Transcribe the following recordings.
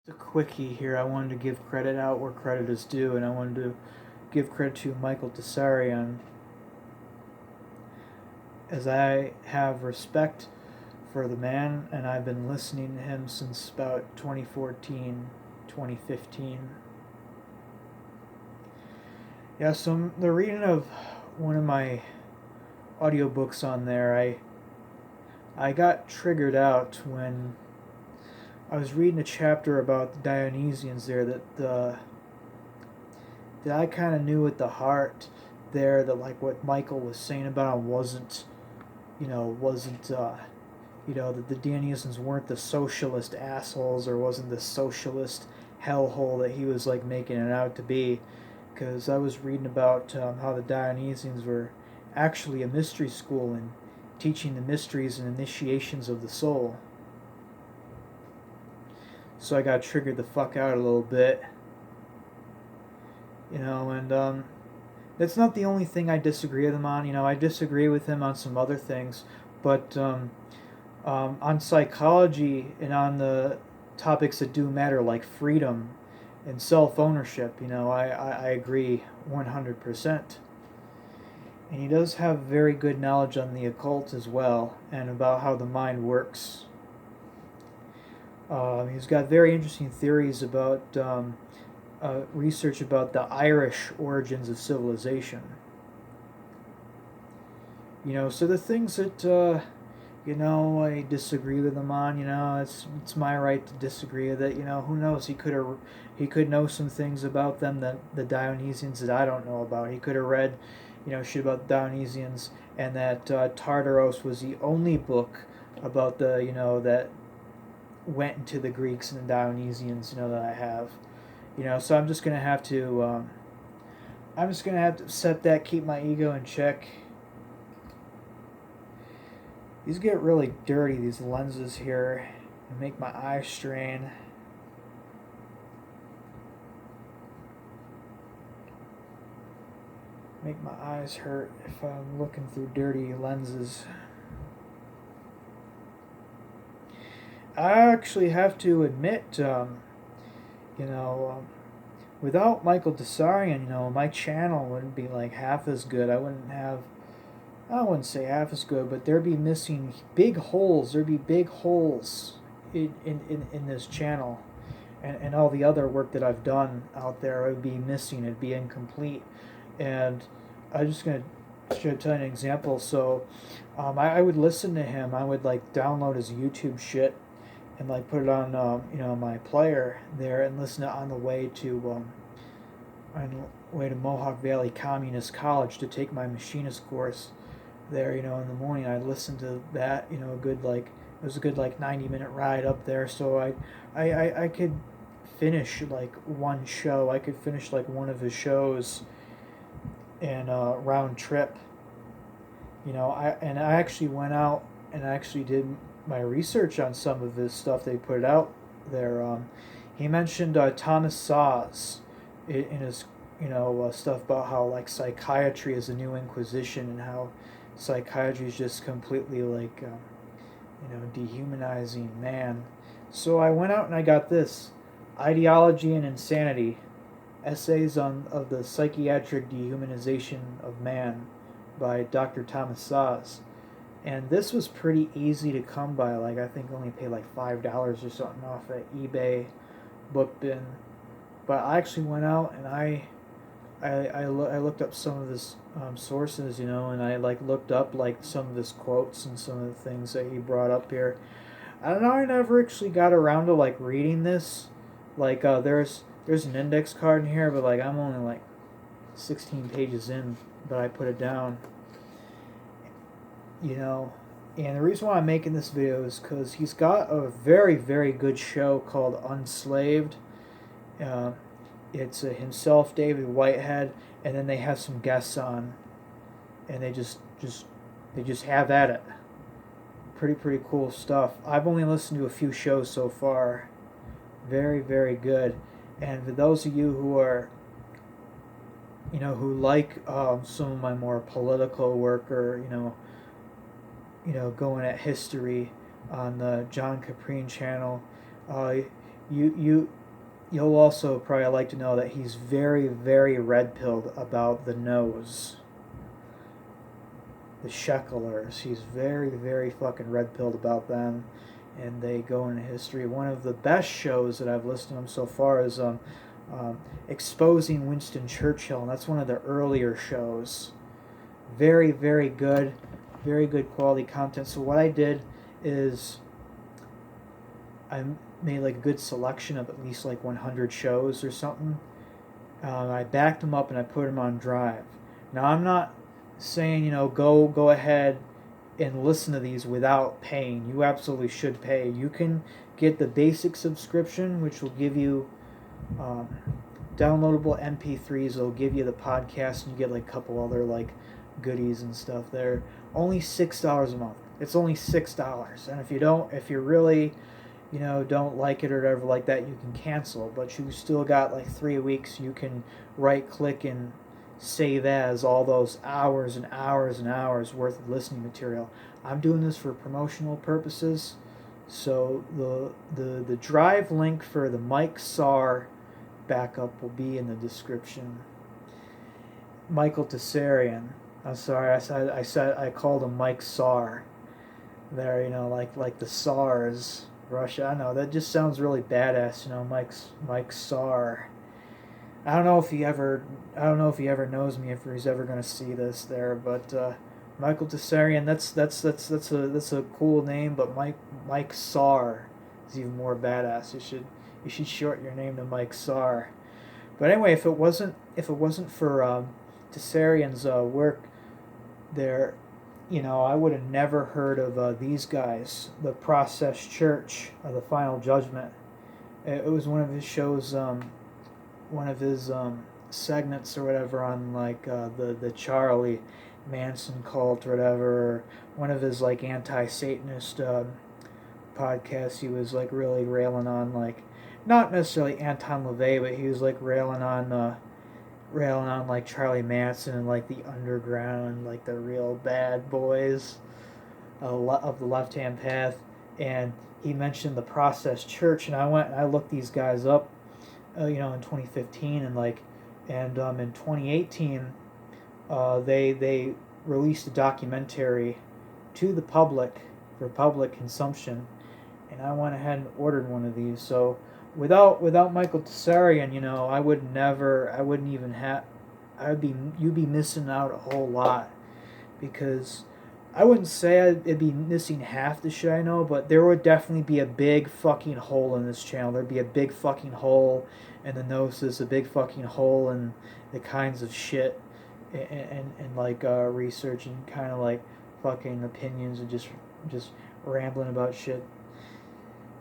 A quickie here. I wanted to give credit out where credit is due, and I wanted to give credit to Michael Tsar, as I have respect for the man, and I've been listening to him since about 2014, 2015. Yeah, so the reading of one of my audiobooks on there, I got triggered out when I was reading a chapter about the Dionysians there that I kind of knew at the heart there that like what Michael was saying about him wasn't that the Dionysians weren't the socialist assholes or wasn't the socialist hellhole that he was like making it out to be, because I was reading about how the Dionysians were actually a mystery school and teaching the mysteries and initiations of the soul. So I got triggered the fuck out a little bit, and that's not the only thing I disagree with him on. I disagree with him on some other things, but on psychology and on the topics that do matter, like freedom and self ownership, I agree 100%. And he does have very good knowledge on the occult as well and about how the mind works. He's got very interesting theories about research about the Irish origins of civilization. So the things that I disagree with him on. It's my right to disagree with it. Who knows? He could know some things about them that the Dionysians that I don't know about. He could have read, shit about the Dionysians, and that Tartaros was the only book about that went into the Greeks and the Dionysians. That I have. So I'm just gonna have to set that, keep my ego in check. These get really dirty, these lenses here, and make my eyes strain. Make my eyes hurt if I'm looking through dirty lenses. I actually have to admit, without Michael Tsarian, my channel wouldn't be like half as good. I wouldn't say half as good, but there'd be missing big holes. There'd be big holes in this channel. And all the other work that I've done out there would be missing. It'd be incomplete. And I'm just going to tell you an example. So I would listen to him. I would like download his YouTube shit and like put it on my player there and listen to it on the way to Mohawk Valley Communist College to take my machinist course there. In the morning I'd listen to that. It was a good like 90-minute ride up there. So I could finish like one show. I could finish like one of his shows in a round trip. I actually went out and actually did my research on some of his stuff. They put it out there. He mentioned Thomas Saw's in his stuff about how like psychiatry is a new inquisition and how psychiatry is just completely like dehumanizing man. So I went out and I got this Ideology and Insanity, Essays of the Psychiatric Dehumanization of Man by Dr. Thomas Saw's. And this was pretty easy to come by. Like I think only paid like $5 or something off at eBay book bin. But I actually went out and I looked up some of his sources, and I like looked up like some of his quotes and some of the things that he brought up here. I don't know. I never actually got around to like reading this. Like there's an index card in here, but like I'm only like 16 pages in, but I put it down. And the reason why I'm making this video is because he's got a very, very good show called Unslaved. It's himself, David Whitehead, and then they have some guests on, and they just have at it. Pretty cool stuff. I've only listened to a few shows so far. Very, very good. And for those of you who are who like some of my more political work, or going at history on the John Caprine channel, you'll also probably like to know that he's very, very red-pilled about the nose. The Shecklers. He's very, very fucking red-pilled about them, and they go into history. One of the best shows that I've listened to him so far is Exposing Winston Churchill, and that's one of the earlier shows. Very, very good quality content. So what I did is I made like a good selection of at least like 100 shows or something. I backed them up and I put them on Drive. Now I'm not saying go ahead and listen to these without paying. You absolutely should pay. You can get the basic subscription, which will give you downloadable MP3s. It'll give you the podcast, and you get like a couple other like goodies and stuff there. Only $6 a month. It's only $6, and if you really don't like it or whatever like that, you can cancel. But you still got like 3 weeks. You can right click and save as all those hours and hours and hours worth of listening material. I'm doing this for promotional purposes. So the Drive link for the Mike Tsar backup will be in the description. Michael Tsarian. I'm sorry, I called him Mike Tsar. There, like the Tsars, Russia. I know that just sounds really badass. Mike Tsar. I don't know if he ever knows me, if he's ever gonna see this there, but Michael Tsarian. That's a cool name, but Mike Tsar is even more badass. You should short your name to Mike Tsar. But anyway, if it wasn't for Tsarian's work there, I would have never heard of these guys, the Process Church of the Final Judgment. It was one of his shows, one of his segments or whatever on like the Charlie Manson cult or whatever. One of his like anti-Satanist podcasts. He was like really railing on like, not necessarily Anton LaVey, but he was like railing on like Charlie Manson and like the underground, like the real bad boys of the left-hand path. And he mentioned the Process Church, and I went and I looked these guys up, in 2015, and in 2018, they released a documentary to the public for public consumption, and I went ahead and ordered one of these. So without Michael Tsarian, you'd be missing out a whole lot, because I wouldn't say it'd be missing half the shit I know, but there would definitely be a big fucking hole in this channel. There'd be a big fucking hole in the gnosis, a big fucking hole in the kinds of shit and like research and kind of like fucking opinions and just rambling about shit.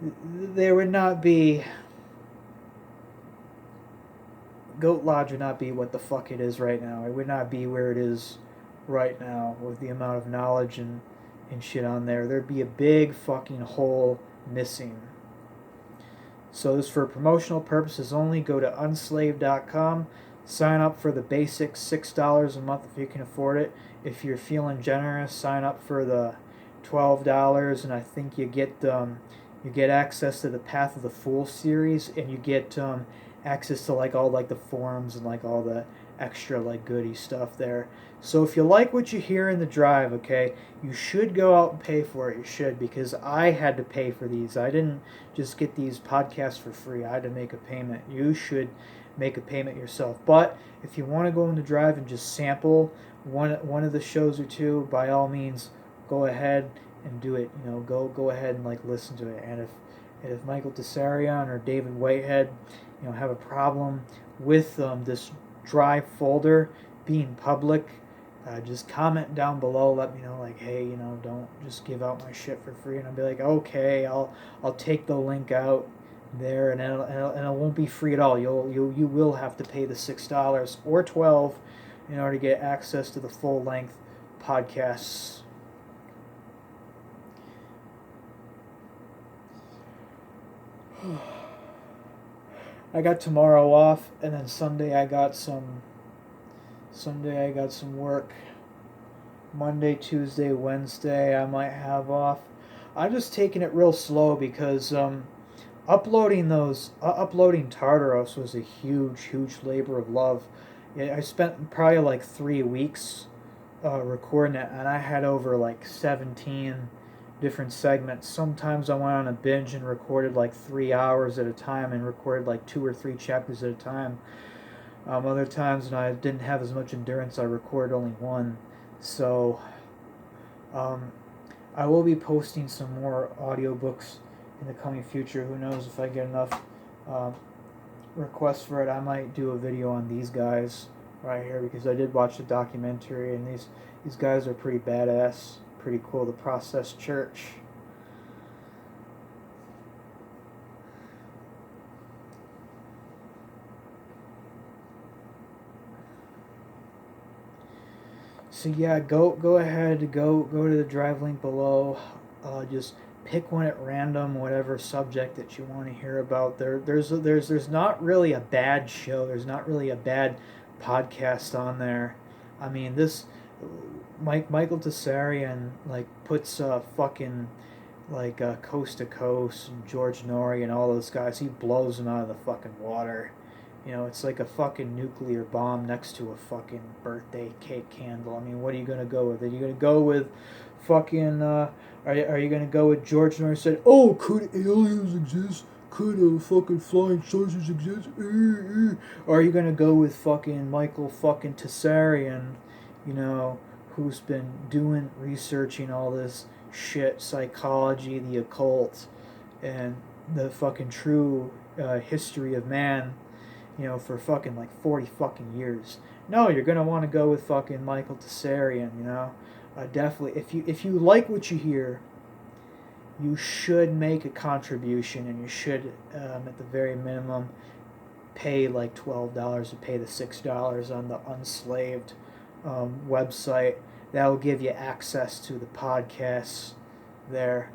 There would not be... Goat Lodge would not be what the fuck it is right now. It would not be where it is right now with the amount of knowledge and shit on there. There'd be a big fucking hole missing. So this is for promotional purposes only. Go to unslave.com. Sign up for the basic $6 a month if you can afford it. If you're feeling generous, sign up for the $12, and I think you get access to the Path of the Fool series, and you get access to like all like the forums and like all the extra like goody stuff there. So if you like what you hear in the Drive, okay, you should go out and pay for it. You should, because I had to pay for these. I didn't just get these podcasts for free. I had to make a payment. You should make a payment yourself. But if you want to go in the Drive and just sample one of the shows or two, by all means, go ahead and do it. Go ahead and like listen to it. And if Michael Tsarian or David Whitehead, have a problem with this Drive folder being public, just comment down below. Let me know, like, hey, don't just give out my shit for free. And I'll be like, okay, I'll take the link out there, and it won't be free at all. You will have to pay the $6 or $12 in order to get access to the full length podcasts. I got tomorrow off, and then Sunday I got some work. Monday, Tuesday, Wednesday I might have off. I'm just taking it real slow because uploading Tartaros was a huge labor of love. Yeah, I spent probably like 3 weeks recording it, and I had over like 17 different segments. Sometimes I went on a binge and recorded like 3 hours at a time and recorded like 2 or 3 chapters at a time. Other times when I didn't have as much endurance, I recorded only one. So um, I will be posting some more audiobooks in the coming future. Who knows if I get enough uh, requests for it? I might do a video on these guys right here because I did watch the documentary, and these guys are pretty badass, pretty cool. The Process Church. So yeah, go ahead, go to the drive link below. Just pick one at random, whatever subject that you want to hear about. There's not really a bad show. There's not really a bad podcast on there. I mean, this Michael Tsarian like puts fucking like Coast to Coast and George Norrie and all those guys. He blows them out of the fucking water. You know, it's like a fucking nuclear bomb next to a fucking birthday cake candle. I mean, what are you gonna go with? Are you gonna go with fucking? Are you gonna go with George Norrie said, "Oh, could aliens exist? Could fucking flying saucers exist?" Or are you gonna go with fucking Michael fucking Tsarian, you know, who's been doing researching all this shit, psychology, the occult, and the fucking true history of man, you know, for fucking like 40 fucking years. No, you're gonna want to go with fucking Michael Tsarian, you know. Definitely, if you like what you hear, you should make a contribution, and you should, at the very minimum, pay like $12 to pay the $6 on the Unslaved website. That will give you access to the podcasts there.